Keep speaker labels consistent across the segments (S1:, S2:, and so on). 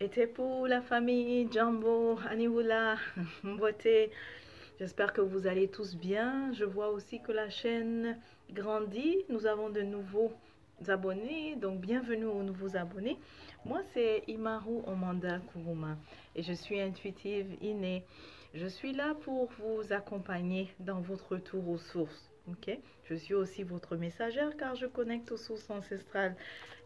S1: Et pour la famille Jumbo, Aniwula, Mbote, j'espère que vous allez tous bien. Je vois aussi que la chaîne grandit. Nous avons de nouveaux abonnés, donc bienvenue aux nouveaux abonnés. Moi, c'est Imaru Omanda Kuruma et je suis intuitive innée. Je suis là pour vous accompagner dans votre retour aux sources. Ok, je suis aussi votre messagère car je connecte aux sources ancestrales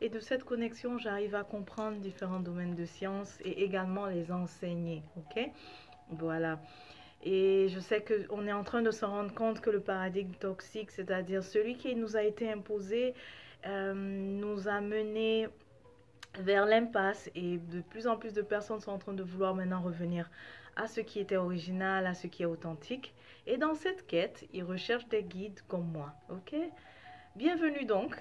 S1: et de cette connexion j'arrive à comprendre différents domaines de sciences et également les enseigner. Ok, voilà. Et je sais qu'on est en train de se rendre compte que le paradigme toxique, c'est-à-dire celui qui nous a été imposé, nous a mené vers l'impasse et de plus en plus de personnes sont en train de vouloir maintenant revenir à ce qui était original, à ce qui est authentique. Et dans cette quête, ils recherchent des guides comme moi, ok? Bienvenue donc.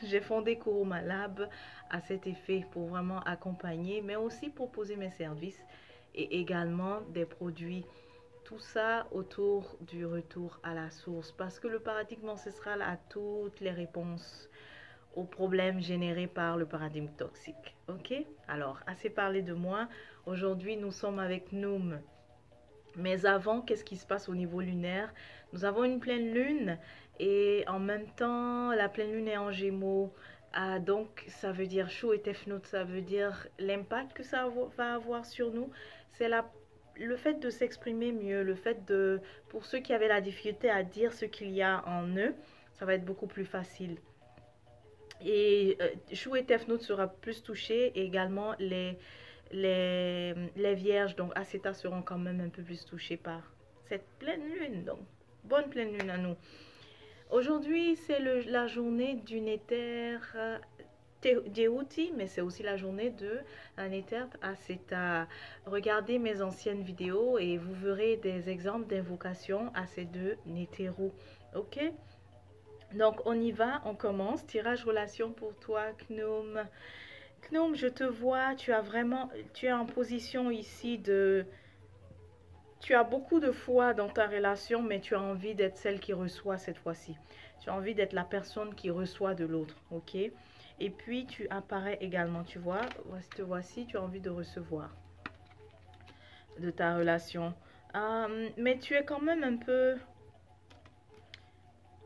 S1: J'ai fondé Kuruma Lab à cet effet pour vraiment accompagner, mais aussi proposer mes services et également des produits. Tout ça autour du retour à la source parce que le paradigme ancestral a toutes les réponses aux problèmes générés par le paradigme toxique. Ok? Alors, assez parlé de moi. Aujourd'hui, nous sommes avec Noom. Mais avant, qu'est-ce qui se passe au niveau lunaire? Nous avons une pleine lune et en même temps, la pleine lune est en Gémeaux. Ah, donc, ça veut dire chaud et tefnout, ça veut dire l'impact que ça va avoir sur nous. C'est le fait de s'exprimer mieux, le fait de, pour ceux qui avaient la difficulté à dire ce qu'il y a en eux, ça va être beaucoup plus facile. Et Chou et Tefnout sera plus touché et également les vierges, donc Aseta, seront quand même un peu plus touchés par cette pleine lune. Donc, bonne pleine lune à nous. Aujourd'hui, c'est la journée du Néther Djehouti, mais c'est aussi la journée de la Néther Aseta. Regardez mes anciennes vidéos et vous verrez des exemples d'invocation à ces deux Nétérous. Ok? Donc, on y va, on commence. Tirage relation pour toi, Gnome. Gnome, je te vois, tu es en position ici de... Tu as beaucoup de foi dans ta relation, mais tu as envie d'être celle qui reçoit cette fois-ci. Tu as envie d'être la personne qui reçoit de l'autre, ok? Et puis, tu apparais également, tu vois, te voici, tu as envie de recevoir de ta relation. Mais tu es quand même un peu...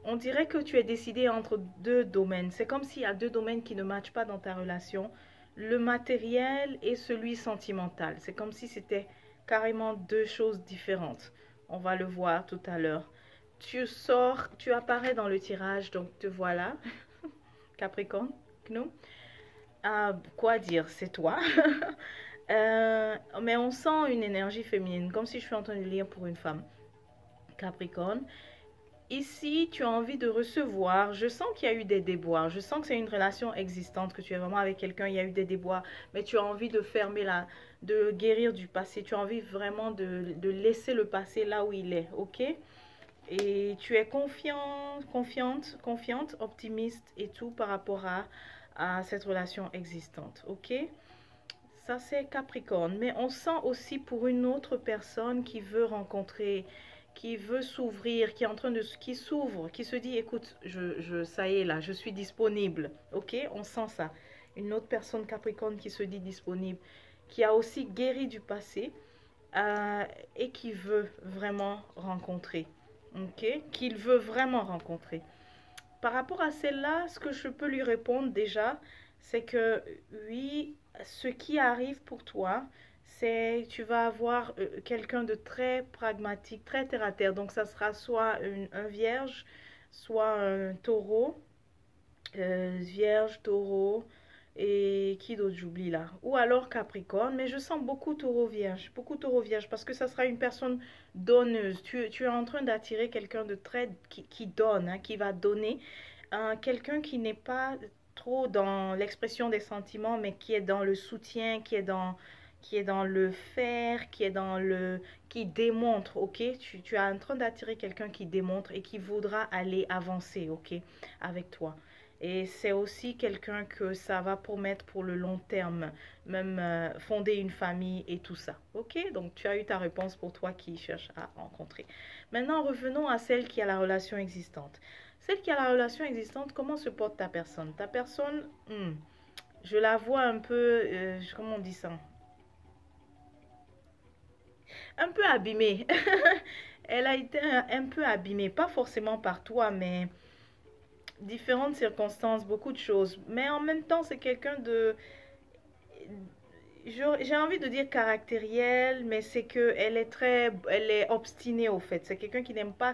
S1: On dirait que tu es décidé entre deux domaines. C'est comme s'il y a deux domaines qui ne matchent pas dans ta relation. Le matériel et celui sentimental. C'est comme si c'était carrément deux choses différentes. On va le voir tout à l'heure. Tu sors, tu apparais dans le tirage, donc te voilà. Capricorne, Gnome. Quoi dire, c'est toi. Mais on sent une énergie féminine, comme si je suis en train de lire pour une femme. Capricorne. Ici, tu as envie de recevoir. Je sens qu'il y a eu des déboires. Je sens que c'est une relation existante, que tu es vraiment avec quelqu'un. Il y a eu des déboires, mais tu as envie de fermer de guérir du passé. Tu as envie vraiment de laisser le passé là où il est, ok? Et tu es confiante, optimiste et tout par rapport à cette relation existante, ok? Ça, c'est Capricorne. Mais on sent aussi pour une autre personne qui veut rencontrer, qui veut s'ouvrir, qui est en train de, qui s'ouvre, qui se dit, écoute, ça y est là, je suis disponible. Ok, on sent ça. Une autre personne Capricorne qui se dit disponible, qui a aussi guéri du passé euh, et qui veut vraiment rencontrer. Ok, qu'il veut vraiment rencontrer. Par rapport à celle-là, ce que je peux lui répondre déjà, c'est que oui, ce qui arrive pour toi, c'est tu vas avoir quelqu'un de très pragmatique, très terre à terre. Donc ça sera soit un vierge, soit un taureau, vierge, taureau, et qui d'autre j'oublie là? Ou alors Capricorne, mais je sens beaucoup taureau vierge, parce que ça sera une personne donneuse. Tu es en train d'attirer quelqu'un de très, qui donne, hein, qui va donner. Quelqu'un qui n'est pas trop dans l'expression des sentiments, mais qui est dans le soutien, qui est dans le faire, qui démontre, ok? Tu es en train d'attirer quelqu'un qui démontre et qui voudra aller avancer, ok, avec toi. Et c'est aussi quelqu'un que ça va promettre pour le long terme, même fonder une famille et tout ça. Ok, donc tu as eu ta réponse pour toi qui cherche à rencontrer. Maintenant, revenons à celle qui a la relation existante. Celle qui a la relation existante, comment se porte ta personne? Ta personne, Je la vois un peu, comment on dit ça? Un peu abîmée. Elle a été un peu abîmée, pas forcément par toi, mais différentes circonstances, beaucoup de choses. Mais en même temps, c'est quelqu'un de, j'ai envie de dire caractériel, mais c'est que elle est obstinée au fait. C'est quelqu'un qui n'aime pas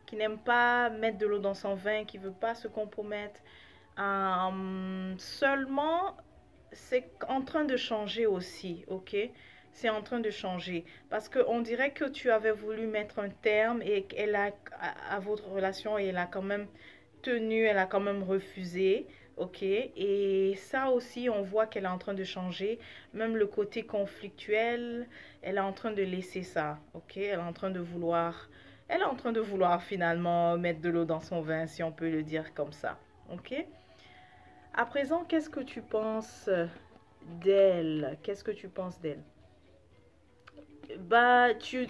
S1: qui n'aime pas mettre de l'eau dans son vin, qui veut pas se compromettre. Seulement, c'est en train de changer aussi, ok? C'est en train de changer. Parce qu'on dirait que tu avais voulu mettre un terme et qu'elle a, à votre relation et elle a quand même tenu, elle a quand même refusé, ok? Et ça aussi, on voit qu'elle est en train de changer. Même le côté conflictuel, elle est en train de laisser ça, ok? Elle est en train de vouloir finalement mettre de l'eau dans son vin, si on peut le dire comme ça, ok? À présent, qu'est-ce que tu penses d'elle? Qu'est-ce que tu penses d'elle? Bah, tu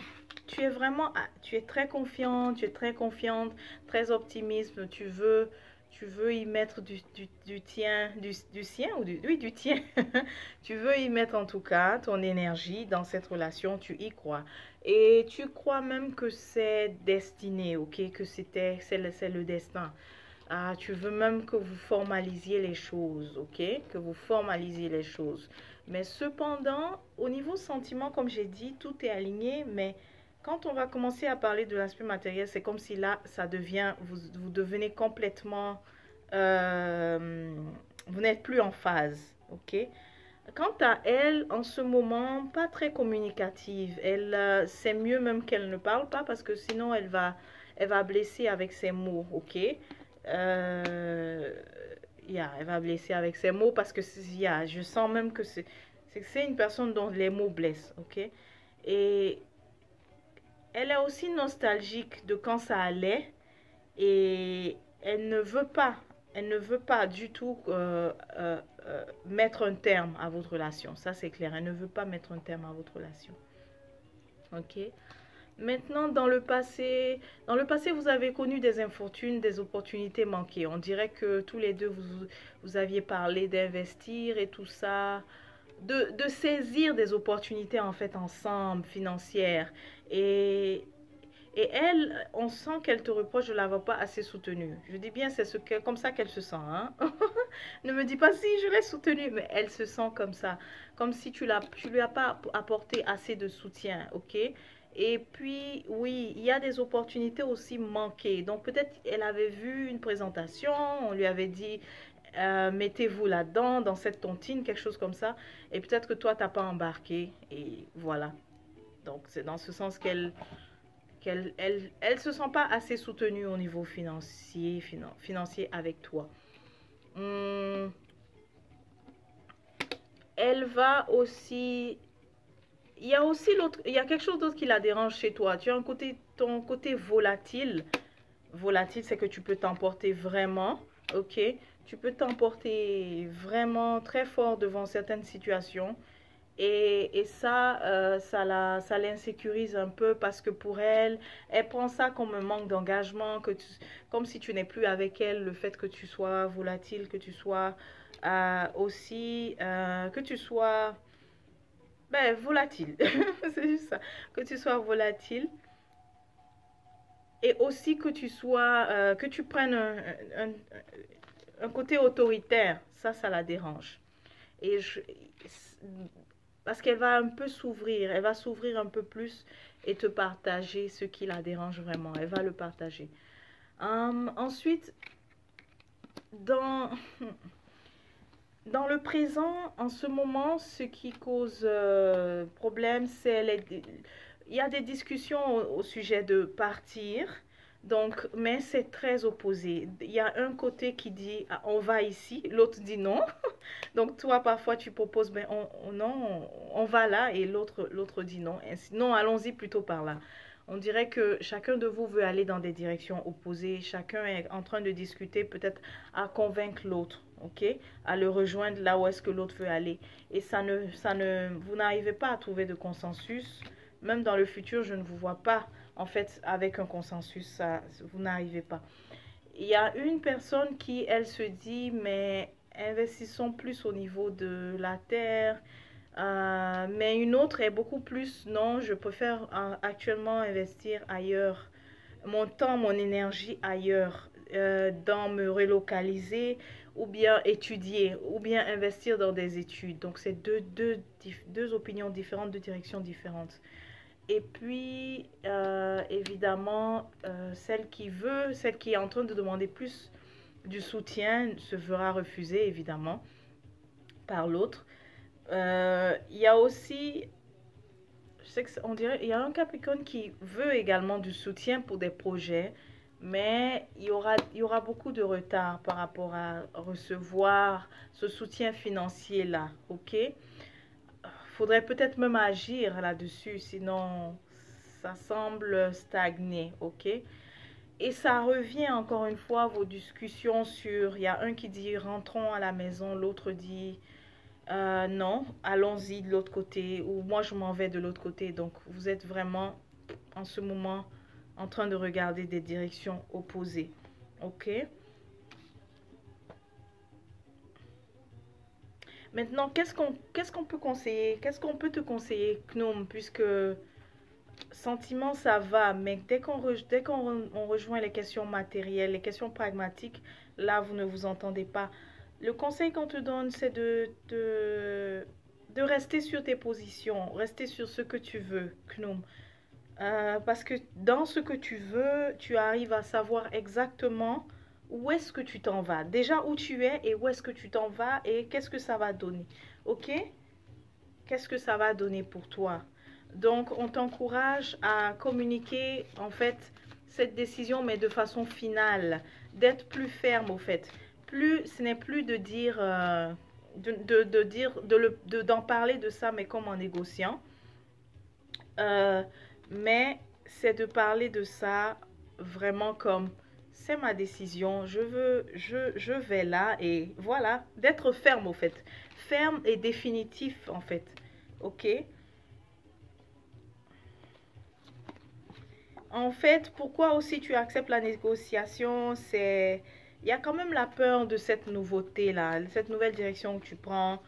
S1: es vraiment, tu es très confiante, tu es très confiante, très optimiste, tu veux y mettre du tien, du sien ou oui, du tien. Tu veux y mettre en tout cas ton énergie dans cette relation, tu y crois. Et tu crois même que c'est destiné, ok, que c'est le destin. Ah, tu veux même que vous formalisiez les choses, ok? Que vous formalisiez les choses. Mais cependant, au niveau sentiment, comme j'ai dit, tout est aligné, mais quand on va commencer à parler de l'aspect matériel, c'est comme si là, ça devient, vous devenez complètement, euh, vous n'êtes plus en phase, ok? Quant à elle, en ce moment, pas très communicative. Elle, c'est mieux même qu'elle ne parle pas parce que sinon elle va blesser avec ses mots, ok? Euh, elle va blesser avec ses mots parce que je sens même que c'est une personne dont les mots blessent, ok? Et elle est aussi nostalgique de quand ça allait et elle ne veut pas du tout mettre un terme à votre relation. Ça, c'est clair. Elle ne veut pas mettre un terme à votre relation. Ok. Maintenant, dans le passé, vous avez connu des infortunes, des opportunités manquées. On dirait que tous les deux, vous aviez parlé d'investir et tout ça, de saisir des opportunités en fait ensemble, financières. Et et elle, on sent qu'elle te reproche de ne l'avoir pas assez soutenue. Je dis bien, c'est comme ça qu'elle se sent. Hein? Ne me dis pas si je l'ai soutenue, mais elle se sent comme ça. Comme si tu lui as pas apporté assez de soutien, ok? Et puis, oui, il y a des opportunités aussi manquées. Donc, peut-être elle avait vu une présentation, on lui avait dit, mettez-vous là-dedans, dans cette tontine, quelque chose comme ça. Et peut-être que toi, tu n'as pas embarqué. Et voilà. Donc, c'est dans ce sens qu'elle se sent pas assez soutenue au niveau financier avec toi. Hum, elle va aussi... Il y a aussi il y a quelque chose d'autre qui la dérange chez toi. Tu as ton côté volatile. Volatile, c'est que tu peux t'emporter vraiment, ok? Tu peux t'emporter vraiment très fort devant certaines situations. Et ça, ça l'insécurise un peu parce que pour elle, elle prend ça comme un manque d'engagement, comme si tu n'es plus avec elle, le fait que tu sois volatile, que tu sois que tu sois, ben, volatile, c'est juste ça, que tu sois volatile et aussi que tu sois, que tu prennes un côté autoritaire, ça la dérange. Et parce qu'elle va un peu s'ouvrir, elle va s'ouvrir un peu plus et te partager ce qui la dérange vraiment. Elle va le partager. Ensuite, dans, dans le présent, en ce moment, ce qui cause problème, il y a des discussions au sujet de partir. Donc, mais c'est très opposé. Il y a un côté qui dit ah, on va ici, l'autre dit non. Donc toi, parfois, tu proposes, ben, non, on va là et l'autre dit non. Non, allons-y plutôt par là. On dirait que chacun de vous veut aller dans des directions opposées. Chacun est en train de discuter peut-être à convaincre l'autre, ok? À le rejoindre là où est-ce que l'autre veut aller. Et vous n'arrivez pas à trouver de consensus. Même dans le futur, je ne vous vois pas, en fait, avec un consensus. Vous n'arrivez pas. Il y a une personne qui, elle se dit, mais investissons plus au niveau de la terre. Mais une autre est beaucoup plus, non, je préfère actuellement investir ailleurs, mon temps, mon énergie ailleurs, dans me relocaliser ou bien étudier ou bien investir dans des études. Donc, c'est deux opinions différentes, deux directions différentes. Et puis, évidemment, celle qui est en train de demander plus du soutien se fera refuser, évidemment, par l'autre. Il y a aussi, je sais que on dirait, il y a un Capricorne qui veut également du soutien pour des projets, mais il y aura beaucoup de retard par rapport à recevoir ce soutien financier-là, ok? Faudrait peut-être même agir là-dessus, sinon ça semble stagner, ok? Et ça revient encore une fois à vos discussions sur, il y a un qui dit rentrons à la maison, l'autre dit non, allons-y de l'autre côté, ou moi je m'en vais de l'autre côté. Donc vous êtes vraiment en ce moment en train de regarder des directions opposées. Ok? Maintenant, qu'est-ce qu'on peut conseiller? Qu'est-ce qu'on peut te conseiller, Gnome, puisque sentiment, ça va, mais dès qu'on on rejoint les questions matérielles, les questions pragmatiques, là, vous ne vous entendez pas. Le conseil qu'on te donne, c'est de rester sur tes positions, rester sur ce que tu veux, Gnome. Parce que dans ce que tu veux, tu arrives à savoir exactement où est-ce que tu t'en vas. Déjà où tu es et où est-ce que tu t'en vas et qu'est-ce que ça va donner. Ok? Qu'est-ce que ça va donner pour toi? Donc, on t'encourage à communiquer, en fait, cette décision, mais de façon finale, d'être plus ferme, au fait. Plus, ce n'est plus de dire, d'en parler de ça, mais comme en négociant. Euh, mais c'est de parler de ça vraiment comme c'est ma décision, je vais là et voilà, d'être ferme au fait. Ferme et définitif en fait. Ok? En fait, pourquoi aussi tu acceptes la négociation, c'est il y a quand même la peur de cette nouveauté là, cette nouvelle direction que tu prends.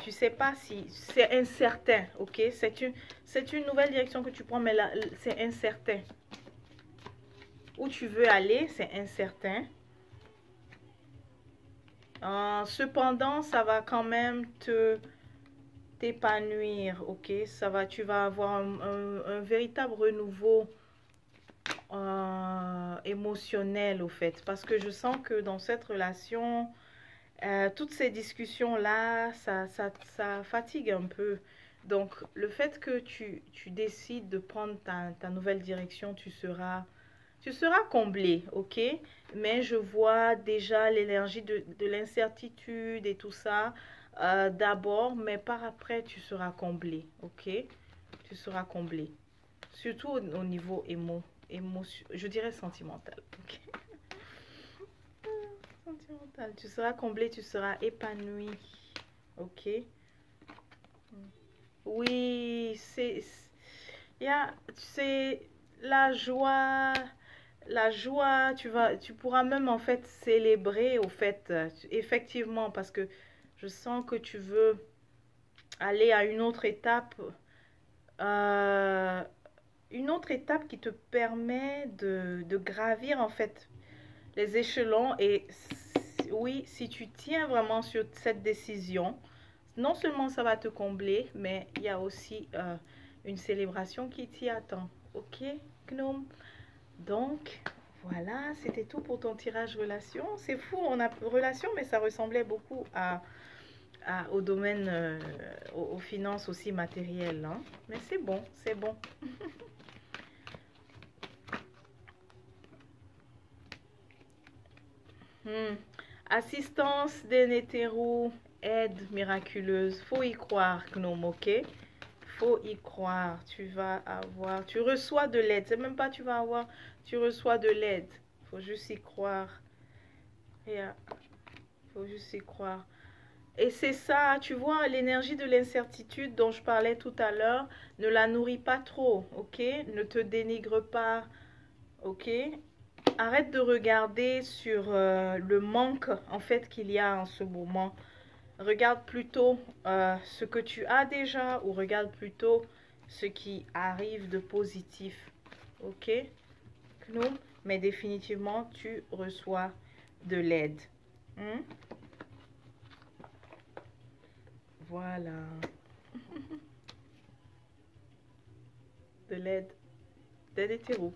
S1: Tu sais pas si c'est incertain, ok? C'est une nouvelle direction que tu prends, mais là c'est incertain. Où tu veux aller, c'est incertain. Cependant, ça va quand même t'épanouir, ok? Tu vas avoir un véritable renouveau émotionnel au fait, parce que je sens que dans cette relation, toutes ces discussions-là, ça fatigue un peu. Donc, le fait que tu décides de prendre ta nouvelle direction, tu seras comblé, ok? Mais je vois déjà l'énergie de l'incertitude et tout ça d'abord, mais par après, tu seras comblé, ok? Tu seras comblé. Surtout au niveau émotion, je dirais sentimental, ok? Sentimental. Tu seras comblé, tu seras épanoui, ok? Oui, c'est la joie. La joie, tu pourras même en fait célébrer au fait, effectivement, parce que je sens que tu veux aller à euh, une autre étape qui te permet de gravir en fait les échelons. Et oui, si tu tiens vraiment sur cette décision, non seulement ça va te combler, mais il y a aussi une célébration qui t'y attend. Ok, Gnome? Donc, voilà, c'était tout pour ton tirage relation. C'est fou, on a relation, mais ça ressemblait beaucoup au domaine, aux finances aussi matérielles, hein. Mais c'est bon, c'est bon. Hmm. Assistance d'un hétéro, aide miraculeuse. Faut y croire, Gnome, ok? Faut y croire. Tu reçois de l'aide. C'est même pas tu vas avoir, tu reçois de l'aide. Faut juste y croire. Yeah. Faut juste y croire. Et c'est ça, tu vois, l'énergie de l'incertitude dont je parlais tout à l'heure, ne la nourris pas trop, ok? Ne te dénigre pas, ok? arrête de regarder sur le manque en fait qu'il y a en ce moment. Regarde plutôt ce que tu as déjà ou regarde plutôt ce qui arrive de positif. Ok, Knoum? Mais définitivement, tu reçois de l'aide. Hmm? Voilà. De l'aide. D'aide hétéro.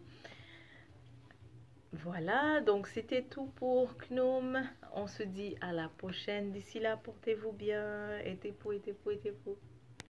S1: Voilà, donc c'était tout pour Knoum. On se dit à la prochaine. D'ici là, portez-vous bien. Et tes poux, et tes poux, et tes poux.